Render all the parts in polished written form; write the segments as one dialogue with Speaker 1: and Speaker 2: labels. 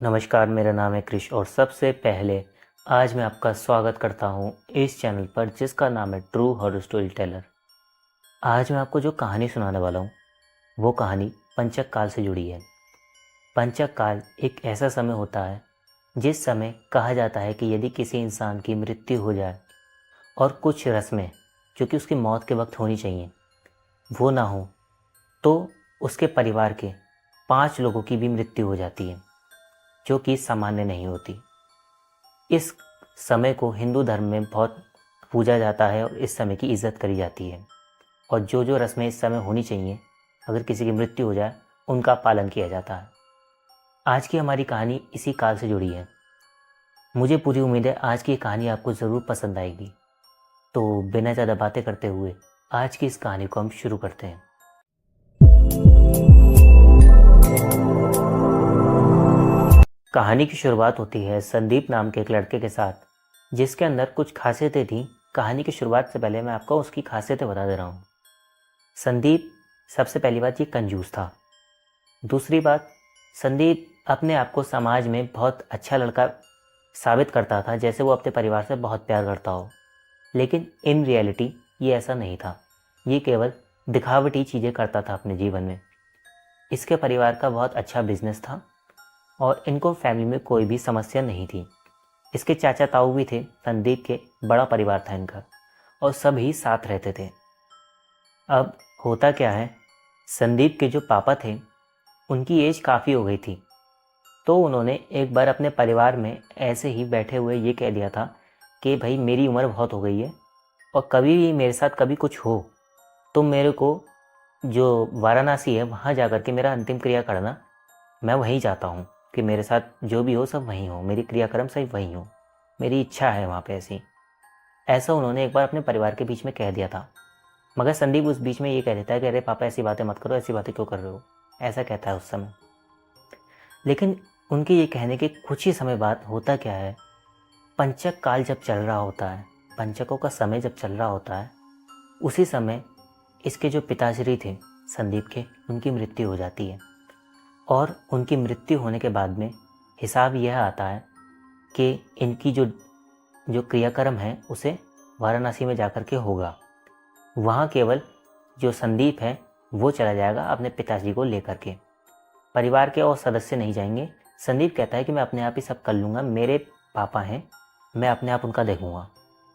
Speaker 1: नमस्कार, मेरा नाम है क्रिश और सबसे पहले आज मैं आपका स्वागत करता हूँ इस चैनल पर जिसका नाम है ट्रू हॉरर स्टोरी टेलर। आज मैं आपको जो कहानी सुनाने वाला हूँ वो कहानी पंचक काल से जुड़ी है। पंचक काल एक ऐसा समय होता है जिस समय कहा जाता है कि यदि किसी इंसान की मृत्यु हो जाए और कुछ रस्में जो कि उसकी मौत के वक्त होनी चाहिए वो ना हो तो उसके परिवार के 5 लोगों की भी मृत्यु हो जाती है, जो कि सामान्य नहीं होती। इस समय को हिंदू धर्म में बहुत पूजा जाता है और इस समय की इज़्ज़त करी जाती है और जो जो रस्में इस समय होनी चाहिए अगर किसी की मृत्यु हो जाए उनका पालन किया जाता है। आज की हमारी कहानी इसी काल से जुड़ी है। मुझे पूरी उम्मीद है आज की कहानी आपको ज़रूर पसंद आएगी। तो बिना ज़्यादा बातें करते हुए आज की इस कहानी को हम शुरू करते हैं। कहानी की शुरुआत होती है संदीप नाम के एक लड़के के साथ जिसके अंदर कुछ खासियतें थीं। कहानी की शुरुआत से पहले मैं आपको उसकी खासियतें बता दे रहा हूँ। संदीप सबसे पहली बात ये कंजूस था। दूसरी बात, संदीप अपने आप को समाज में बहुत अच्छा लड़का साबित करता था, जैसे वो अपने परिवार से बहुत प्यार करता हो। लेकिन इन रियलिटी ये ऐसा नहीं था। ये केवल दिखावटी चीज़ें करता था अपने जीवन में। इसके परिवार का बहुत अच्छा बिजनेस था और इनको फैमिली में कोई भी समस्या नहीं थी। इसके चाचा ताऊ भी थे। संदीप के बड़ा परिवार था इनका और सभी साथ रहते थे। अब होता क्या है, संदीप के जो पापा थे उनकी एज काफ़ी हो गई थी, तो उन्होंने एक बार अपने परिवार में ऐसे ही बैठे हुए ये कह दिया था कि भाई मेरी उम्र बहुत हो गई है और कभी भी मेरे साथ कभी कुछ हो तो मेरे को जो वाराणसी है वहाँ जा कर के मेरा अंतिम क्रिया करना। मैं वहीं जाता हूँ कि मेरे साथ जो भी हो सब वहीं हो, मेरी क्रियाक्रम सब वहीं हो, मेरी इच्छा है वहाँ पे ऐसी। ऐसा उन्होंने एक बार अपने परिवार के बीच में कह दिया था। मगर संदीप उस बीच में ये कह देता है कि अरे पापा ऐसी बातें मत करो, ऐसी बातें क्यों कर रहे हो, ऐसा कहता है उस समय। लेकिन उनके ये कहने के कुछ ही समय बाद होता क्या है, पंचक काल जब चल रहा होता है, पंचकों का समय जब चल रहा होता है, उसी समय इसके जो पिताश्री थे संदीप के, उनकी मृत्यु हो जाती है। और उनकी मृत्यु होने के बाद में हिसाब यह आता है कि इनकी जो जो क्रियाक्रम है उसे वाराणसी में जाकर के होगा। वहाँ केवल जो संदीप है वो चला जाएगा अपने पिताजी को लेकर के, परिवार के और सदस्य नहीं जाएंगे। संदीप कहता है कि मैं अपने आप ही सब कर लूँगा, मेरे पापा हैं, मैं अपने आप उनका देखूँगा।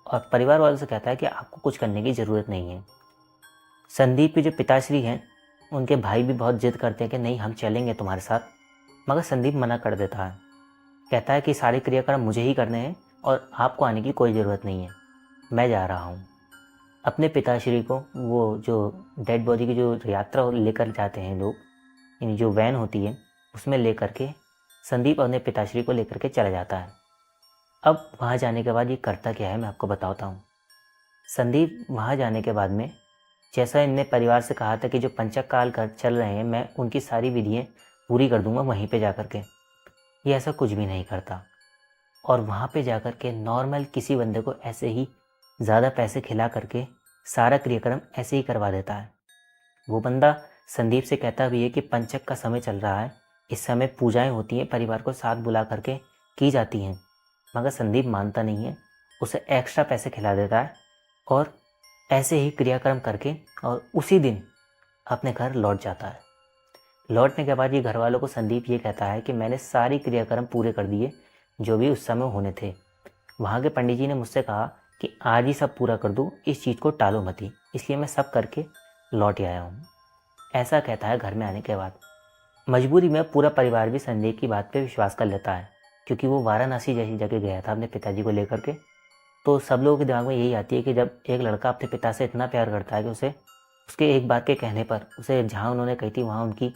Speaker 1: और परिवार वालों से कहता है कि आपको कुछ करने की ज़रूरत नहीं है। संदीप के जो पिताश्री हैं उनके भाई भी बहुत जिद करते हैं कि नहीं हम चलेंगे तुम्हारे साथ, मगर संदीप मना कर देता है। कहता है कि सारे क्रियाक्रम मुझे ही करने हैं और आपको आने की कोई ज़रूरत नहीं है, मैं जा रहा हूँ। अपने पिताश्री को वो जो डेड बॉडी की जो यात्रा लेकर जाते हैं लोग, यानी जो वैन होती है उसमें लेकर के संदीप अपने पिताश्री को लेकर के चला जाता है। अब वहाँ जाने के बाद ये करता क्या है मैं आपको बताता हूँ। संदीप वहाँ जाने के बाद में जैसा इनने परिवार से कहा था कि जो पंचक काल कर चल रहे हैं मैं उनकी सारी विधियाँ पूरी कर दूंगा वहीं पे जा कर के, ये ऐसा कुछ भी नहीं करता। और वहाँ पे जा कर के नॉर्मल किसी बंदे को ऐसे ही ज़्यादा पैसे खिला करके सारा क्रियाक्रम ऐसे ही करवा देता है। वो बंदा संदीप से कहता भी है कि पंचक का समय चल रहा है, इस समय पूजाएं होती हैं, परिवार को साथ बुला करके की जाती हैं। मगर संदीप मानता नहीं है, उसे एक्स्ट्रा पैसे खिला देता है और ऐसे ही क्रियाक्रम करके और उसी दिन अपने घर लौट जाता है। लौटने के बाद ये घर वालों को संदीप ये कहता है कि मैंने सारी क्रियाक्रम पूरे कर दिए जो भी उस समय होने थे। वहाँ के पंडित जी ने मुझसे कहा कि आज ही सब पूरा कर दूँ, इस चीज़ को टालो मत ही, इसलिए मैं सब करके लौट आया हूँ। ऐसा कहता है घर में आने के बाद। मजबूरी में पूरा परिवार भी संदीप की बात पे विश्वास कर लेता है, क्योंकि वो वाराणसी जैसी जगह गया था अपने पिताजी को लेकर के। तो सब लोगों के दिमाग में यही आती है कि जब एक लड़का अपने पिता से इतना प्यार करता है कि उसे उसके एक बात के कहने पर उसे जहाँ उन्होंने कही थी वहाँ उनकी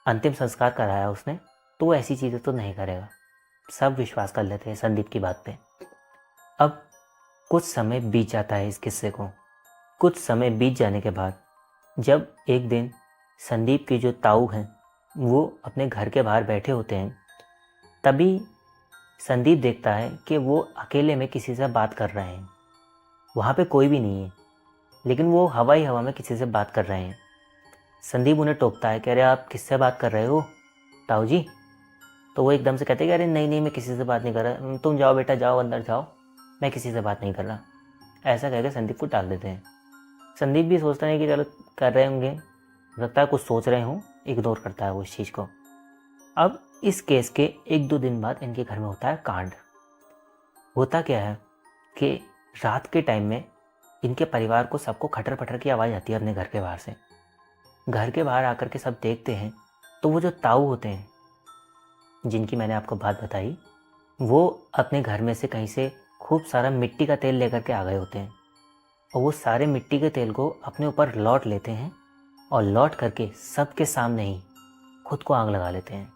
Speaker 1: अंतिम संस्कार कराया उसने, तो वो ऐसी चीज़ें तो नहीं करेगा। सब विश्वास कर लेते हैं संदीप की बात पे। अब कुछ समय बीत जाता है इस किस्से को। कुछ समय बीत जाने के बाद जब एक दिन संदीप के जो ताऊ हैं वो अपने घर के बाहर बैठे होते हैं, तभी संदीप देखता है कि वो अकेले में किसी से बात कर रहे हैं। वहाँ पे कोई भी नहीं है, लेकिन वो हवा ही हवा में किसी से बात कर रहे हैं। संदीप उन्हें टोकता है कि अरे आप किससे बात कर रहे हो ताऊ जी। तो वो एकदम से कहते हैं कि अरे नहीं नहीं, मैं किसी से बात नहीं कर रहा, तुम जाओ बेटा, जाओ अंदर जाओ, मैं किसी से बात नहीं कर रहा। ऐसा कहकर संदीप को टाल देते हैं। संदीप भी सोचता है कि चलो कर रहे होंगे, लगता है कुछ सोच रहे हों, इग्नोर करता है वो इस चीज़ को। अब इस केस के 1-2 दिन बाद इनके घर में होता है कांड। होता क्या है कि रात के टाइम में इनके परिवार को सबको खटर पटर की आवाज़ आती है अपने घर के बाहर से। घर के बाहर आकर के सब देखते हैं तो वो जो ताऊ होते हैं जिनकी मैंने आपको बात बताई, वो अपने घर में से कहीं से खूब सारा मिट्टी का तेल लेकर के आ गए होते हैं और वो सारे मिट्टी के तेल को अपने ऊपर लौट लेते हैं और लौट करके सबके सामने ही खुद को आग लगा लेते हैं।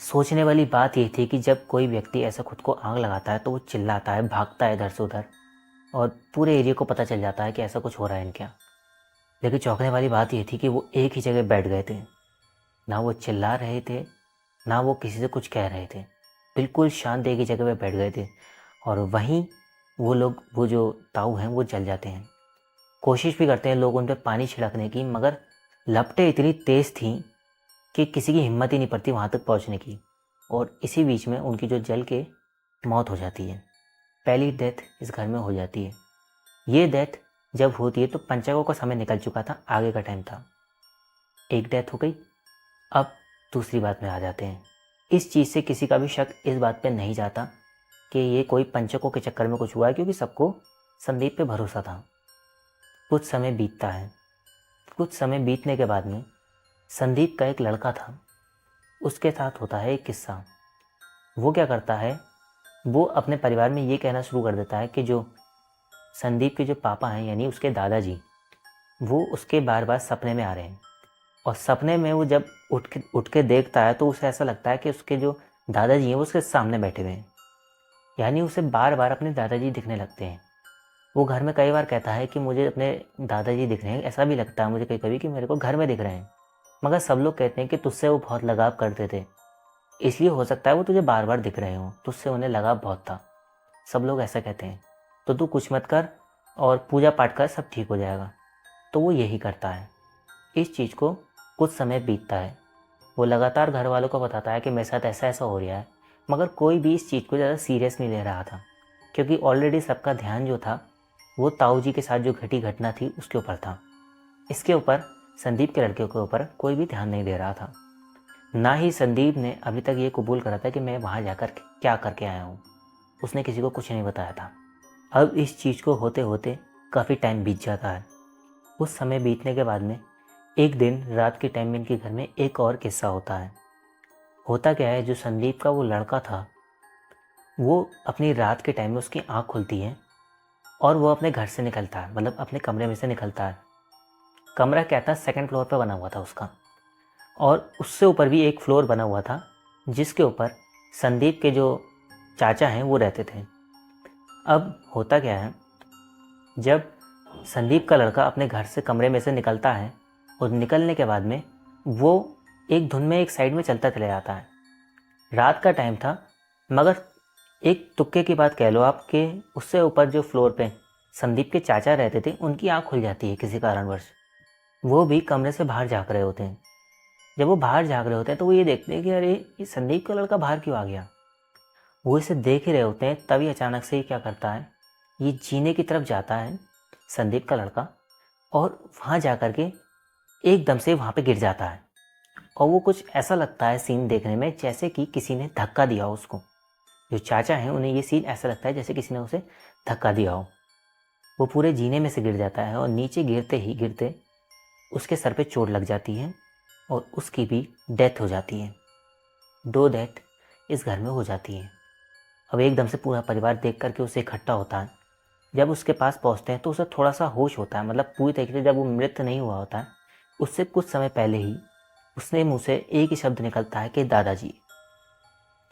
Speaker 1: सोचने वाली बात यह थी कि जब कोई व्यक्ति ऐसा खुद को आग लगाता है तो वो चिल्लाता है, भागता है इधर से उधर और पूरे एरिया को पता चल जाता है कि ऐसा कुछ हो रहा है इनके यहाँ। लेकिन चौंकने वाली बात यह थी कि वो एक ही जगह बैठ गए थे, ना वो चिल्ला रहे थे ना वो किसी से कुछ कह रहे थे, बिल्कुल शांत एक ही जगह पे बैठ गए थे। और वहीं वो लोग, वो जो ताऊ हैं, वो जल जाते हैं। कोशिश भी करते हैं लोग उन पर पानी छिड़कने की, मगर लपटें इतनी तेज़ थीं कि किसी की हिम्मत ही नहीं पड़ती वहाँ तक पहुँचने की। और इसी बीच में उनकी जो जल के मौत हो जाती है। पहली डेथ इस घर में हो जाती है। ये डेथ जब होती है तो पंचकों का समय निकल चुका था, आगे का टाइम था। एक डेथ हो गई। अब दूसरी बात में आ जाते हैं। इस चीज़ से किसी का भी शक इस बात पे नहीं जाता कि ये कोई पंचकों के चक्कर में कुछ हुआ है, क्योंकि सबको संदीप पे भरोसा था। कुछ समय बीतता है। कुछ समय बीतने के बाद में संदीप का एक लड़का था, उसके साथ होता है एक किस्सा। वो क्या करता है, वो अपने परिवार में ये कहना शुरू कर देता है कि जो संदीप के जो पापा हैं यानी उसके दादाजी, वो उसके बार बार सपने में आ रहे हैं। और सपने में वो जब उठ के देखता है तो उसे ऐसा लगता है कि उसके जो दादाजी हैं वो उसके सामने बैठे हुए हैं। यानी उसे बार बार अपने दादाजी दिखने लगते हैं। वो घर में कई बार कहता है कि मुझे अपने दादाजी दिख रहे हैं, ऐसा भी लगता है मुझे कभी कभी कि मेरे को घर में दिख रहे हैं। मगर सब लोग कहते हैं कि तुझसे वो बहुत लगाव करते थे, इसलिए हो सकता है वो तुझे बार बार दिख रहे हों, तुझसे उन्हें लगाव बहुत था। सब लोग ऐसा कहते हैं, तो तू कुछ मत कर और पूजा पाठ कर, सब ठीक हो जाएगा। तो वो यही करता है। इस चीज़ को कुछ समय बीतता है। वो लगातार घर वालों को बताता है कि मेरे साथ ऐसा ऐसा हो रहा है, मगर कोई भी इस चीज़ को ज़्यादा सीरियस नहीं ले रहा था, क्योंकि ऑलरेडी सबका ध्यान जो था वो ताऊ जी के साथ जो घटी घटना थी उसके ऊपर था। इसके ऊपर संदीप के लड़के के ऊपर कोई भी ध्यान नहीं दे रहा था। ना ही संदीप ने अभी तक ये कबूल करा था कि मैं वहाँ जाकर क्या करके आया हूँ। उसने किसी को कुछ नहीं बताया था। अब इस चीज़ को होते होते काफ़ी टाइम बीत जाता है। उस समय बीतने के बाद में एक दिन रात के टाइम में इनके घर में एक और किस्सा होता है। होता क्या है, जो संदीप का वो लड़का था, वो अपनी रात के टाइम में उसकी आँख खुलती है और वो अपने घर से निकलता है, मतलब अपने कमरे में से निकलता है। कमरा क्या था, 2nd फ्लोर पर बना हुआ था उसका, और उससे ऊपर भी एक फ्लोर बना हुआ था जिसके ऊपर संदीप के जो चाचा हैं वो रहते थे। अब होता क्या है, जब संदीप का लड़का अपने घर से कमरे में से निकलता है और निकलने के बाद में वो एक धुन में एक साइड में चलता चला जाता है। रात का टाइम था, मगर एक तुक्के की बात कह लो आप कि उससे ऊपर जो फ्लोर पे संदीप के चाचा रहते थे उनकी आँख खुल जाती है किसी कारणवश। वो भी कमरे से बाहर झाँक रहे होते हैं। जब वो बाहर झाँक रहे होते हैं तो वो ये देखते हैं कि अरे ये संदीप का लड़का बाहर क्यों आ गया। वो इसे देख ही रहे होते हैं, तभी अचानक से ही क्या करता है, ये जीने की तरफ जाता है संदीप का लड़का, और वहाँ जा कर के एकदम से वहाँ पे गिर जाता है। और वो कुछ ऐसा लगता है सीन देखने में जैसे कि किसी ने धक्का दिया हो उसको। जो चाचा हैं उन्हें ये सीन ऐसा लगता है जैसे किसी ने उसे धक्का दिया हो। वो पूरे जीने में से गिर जाता है और नीचे गिरते ही गिरते उसके सर पे चोट लग जाती है और उसकी भी डेथ हो जाती है। 2 डेथ इस घर में हो जाती हैं। अब एकदम से पूरा परिवार देख करके उसे इकट्ठा होता है। जब उसके पास पहुंचते हैं तो उसे थोड़ा सा होश होता है, मतलब पूरी तरीके से जब वो मृत नहीं हुआ होता है, उससे कुछ समय पहले ही उसने मुँह से एक ही शब्द निकलता है कि दादाजी।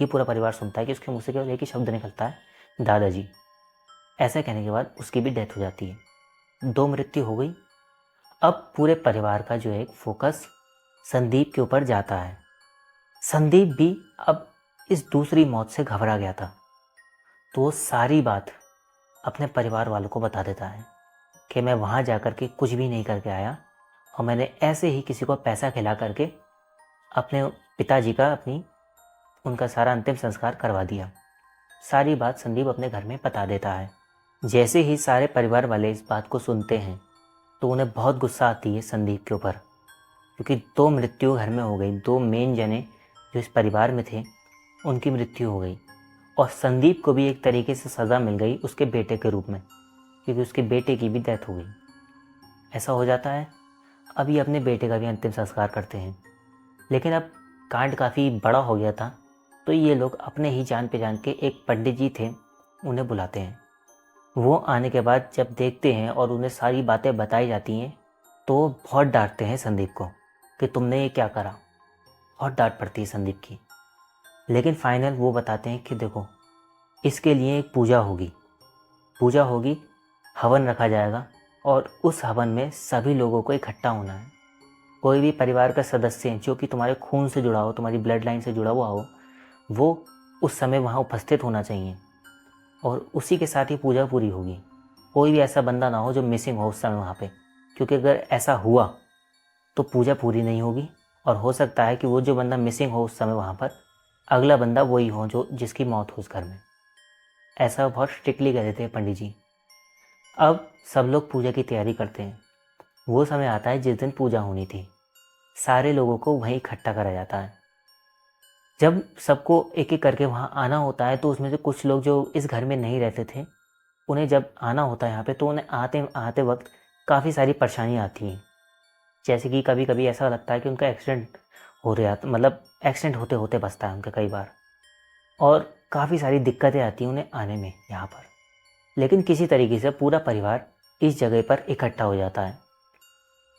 Speaker 1: ये पूरा परिवार सुनता है कि उसके मुँह से केवल एक ही शब्द निकलता है, दादाजी। ऐसा कहने के बाद उसकी भी डेथ हो जाती है। 2 मृत्यु हो गई। अब पूरे परिवार का जो है फोकस संदीप के ऊपर जाता है। संदीप भी अब इस दूसरी मौत से घबरा गया था, तो वो सारी बात अपने परिवार वालों को बता देता है कि मैं वहाँ जाकर के कुछ भी नहीं करके आया और मैंने ऐसे ही किसी को पैसा खिला करके अपने पिताजी का, अपनी उनका सारा अंतिम संस्कार करवा दिया। सारी बात संदीप अपने घर में बता देता है। जैसे ही सारे परिवार वाले इस बात को सुनते हैं तो उन्हें बहुत गुस्सा आती है संदीप के ऊपर, क्योंकि 2 मृत्यु घर में हो गई। 2 मेन जने जो इस परिवार में थे उनकी मृत्यु हो गई, और संदीप को भी एक तरीके से सज़ा मिल गई उसके बेटे के रूप में, क्योंकि उसके बेटे की भी डेथ हो गई। ऐसा हो जाता है। अब ये अपने बेटे का भी अंतिम संस्कार करते हैं, लेकिन अब कांड काफ़ी बड़ा हो गया था, तो ये लोग अपने ही जान पहचान के एक पंडित जी थे, उन्हें बुलाते हैं। वो आने के बाद जब देखते हैं और उन्हें सारी बातें बताई जाती हैं तो वो बहुत डांटते हैं संदीप को कि तुमने ये क्या करा। बहुत डांट पड़ती है संदीप की, लेकिन फाइनल वो बताते हैं कि देखो, इसके लिए एक पूजा होगी, हवन रखा जाएगा, और उस हवन में सभी लोगों को इकट्ठा होना है। कोई भी परिवार का सदस्य जो कि तुम्हारे खून से जुड़ा हो, तुम्हारी ब्लड लाइन से जुड़ा हुआ हो, वो उस समय वहाँ उपस्थित होना चाहिए, और उसी के साथ ही पूजा पूरी होगी। कोई भी ऐसा बंदा ना हो जो मिसिंग हो उस समय वहाँ पे, क्योंकि अगर ऐसा हुआ तो पूजा पूरी नहीं होगी, और हो सकता है कि वो जो बंदा मिसिंग हो उस समय वहाँ पर, अगला बंदा वही हो जो जिसकी मौत हो उस घर में। ऐसा बहुत स्ट्रिक्टली कह देते हैं पंडित जी। अब सब लोग पूजा की तैयारी करते हैं। वो समय आता है जिस दिन पूजा होनी थी। सारे लोगों को वहीं इकट्ठा करा जाता है। जब सबको एक एक करके वहाँ आना होता है तो उसमें से कुछ लोग जो इस घर में नहीं रहते थे, उन्हें जब आना होता है यहाँ पे, तो उन्हें आते आते वक्त काफ़ी सारी परेशानियाँ आती हैं। जैसे कि कभी कभी ऐसा लगता है कि उनका एक्सीडेंट हो रहा, मतलब एक्सीडेंट होते होते बचता है उनका कई बार, और काफ़ी सारी दिक्कतें आती हैं उन्हें आने में यहाँ पर। लेकिन किसी तरीके से पूरा परिवार इस जगह पर इकट्ठा हो जाता है।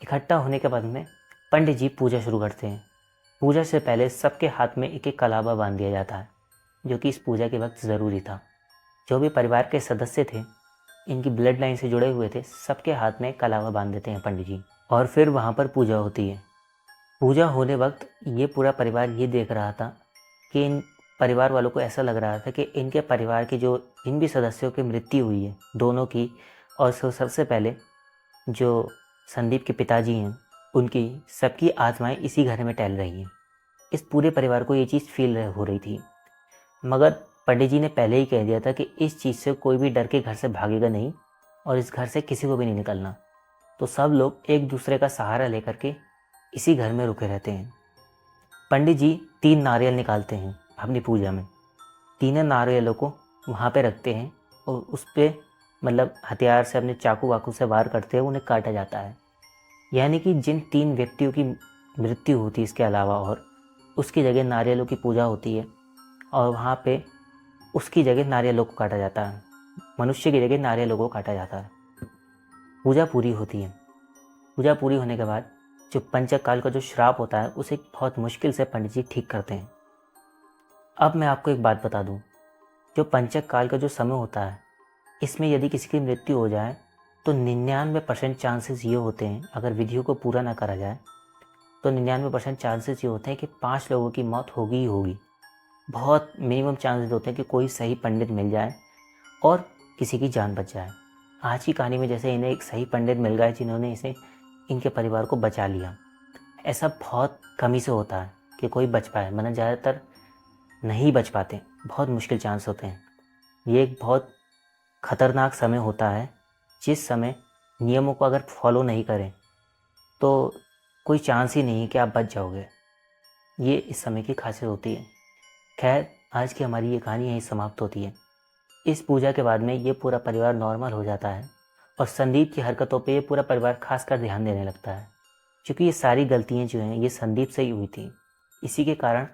Speaker 1: इकट्ठा होने के बाद में पंडित जी पूजा शुरू करते हैं। पूजा से पहले सबके हाथ में एक एक कलावा बांध दिया जाता है, जो कि इस पूजा के वक्त ज़रूरी था। जो भी परिवार के सदस्य थे, इनकी ब्लड लाइन से जुड़े हुए थे, सबके हाथ में कलावा बांध देते हैं पंडित जी, और फिर वहाँ पर पूजा होती है। पूजा होने वक्त ये पूरा परिवार ये देख रहा था कि इन परिवार वालों को ऐसा लग रहा था कि इनके परिवार के जो जिन भी सदस्यों की मृत्यु हुई है, दोनों की, और सबसे पहले जो संदीप के पिताजी हैं उनकी, सबकी आत्माएं इसी घर में टहल रही हैं। इस पूरे परिवार को ये चीज़ फील हो रही थी, मगर पंडित जी ने पहले ही कह दिया था कि इस चीज़ से कोई भी डर के घर से भागेगा नहीं, और इस घर से किसी को भी नहीं निकलना। तो सब लोग एक दूसरे का सहारा लेकर के इसी घर में रुके रहते हैं। पंडित जी 3 नारियल निकालते हैं अपनी पूजा में। तीनों नारियलों को वहाँ पे रखते हैं, और उस पर मतलब हथियार से, अपने चाकू वाकू से वार करते हुए उन्हें काटा जाता है। यानी कि जिन 3 व्यक्तियों की मृत्यु होती है इसके अलावा, और उसकी जगह नारियलों की पूजा होती है, और वहाँ पे उसकी जगह नारियलों को काटा जाता है। मनुष्य की जगह नारियलों को काटा जाता है। पूजा पूरी होती है। पूजा पूरी होने के बाद जो पंचक काल का जो श्राप होता है, उसे बहुत मुश्किल से पंडित जी ठीक करते हैं। अब मैं आपको एक बात बता दूं, जो पंचक काल का जो समय होता है, इसमें यदि किसी की मृत्यु हो जाए तो 99% चांसेस ये होते हैं, अगर विधियों को पूरा ना करा जाए तो 99% चांसेस ये होते हैं कि 5 लोगों की मौत होगी ही होगी। बहुत मिनिमम चांसेस होते हैं कि कोई सही पंडित मिल जाए और किसी की जान बच जाए। आज की कहानी में जैसे इन्हें एक सही पंडित मिल गए जिन्होंने इसे, इनके परिवार को बचा लिया। ऐसा बहुत कम ही से होता है कि कोई बच पाए, मतलब ज़्यादातर नहीं बच पाते, बहुत मुश्किल चांस होते हैं। ये एक बहुत ख़तरनाक समय होता है, जिस समय नियमों को अगर फॉलो नहीं करें तो कोई चांस ही नहीं है कि आप बच जाओगे। ये इस समय की खासियत होती है। खैर, आज की हमारी ये कहानी यहीं समाप्त होती है। इस पूजा के बाद में ये पूरा परिवार नॉर्मल हो जाता है, और संदीप की हरकतों पे ये पूरा परिवार खासकर ध्यान देने लगता है, क्योंकि ये सारी गलतियाँ जो हैं ये संदीप से ही हुई थी। इसी के कारण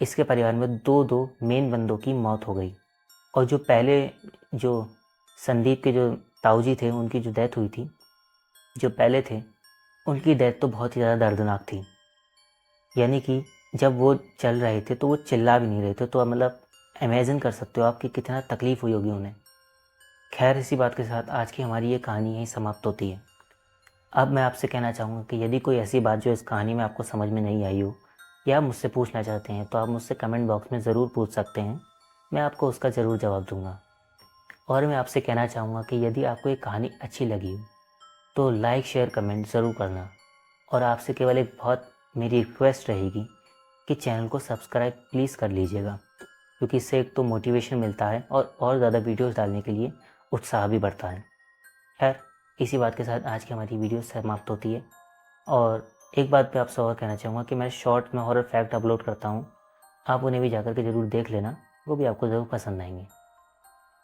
Speaker 1: इसके परिवार में 2-2 मेन बंदों की मौत हो गई, और जो पहले जो संदीप के जो ताऊजी थे उनकी जो डेथ हुई थी, जो पहले थे, उनकी डेथ तो बहुत ही ज़्यादा दर्दनाक थी। यानी कि जब वो चल रहे थे तो वो चिल्ला भी नहीं रहे थे, तो मतलब इमेजिन कर सकते हो आप कि कितना तकलीफ़ हुई होगी उन्हें। खैर, इसी बात के साथ आज की हमारी ये कहानी यहीं समाप्त होती है। अब मैं आपसे कहना चाहूँगा कि यदि कोई ऐसी बात जो इस कहानी में आपको समझ में नहीं आई हो, या आप मुझसे पूछना चाहते हैं, तो आप मुझसे कमेंट बॉक्स में ज़रूर पूछ सकते हैं। मैं आपको उसका ज़रूर जवाब दूँगा। और मैं आपसे कहना चाहूँगा कि यदि आपको ये कहानी अच्छी लगी हो तो लाइक शेयर कमेंट ज़रूर करना। और आपसे केवल एक बहुत मेरी रिक्वेस्ट रहेगी कि चैनल को सब्सक्राइब प्लीज़ कर लीजिएगा, क्योंकि इससे एक तो मोटिवेशन मिलता है और ज़्यादा वीडियोस डालने के लिए उत्साह भी बढ़ता है। खैर, इसी बात के साथ आज की हमारी वीडियो समाप्त होती है। और एक बात पे आपसे और कहना चाहूँगा कि मैं शॉर्ट में हॉरर फैक्ट अपलोड करता हूँ, आप उन्हें भी जाकर के ज़रूर देख लेना, वो भी आपको ज़रूर पसंद आएंगे।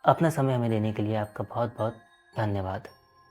Speaker 1: अपना समय हमें देने के लिए आपका बहुत बहुत धन्यवाद।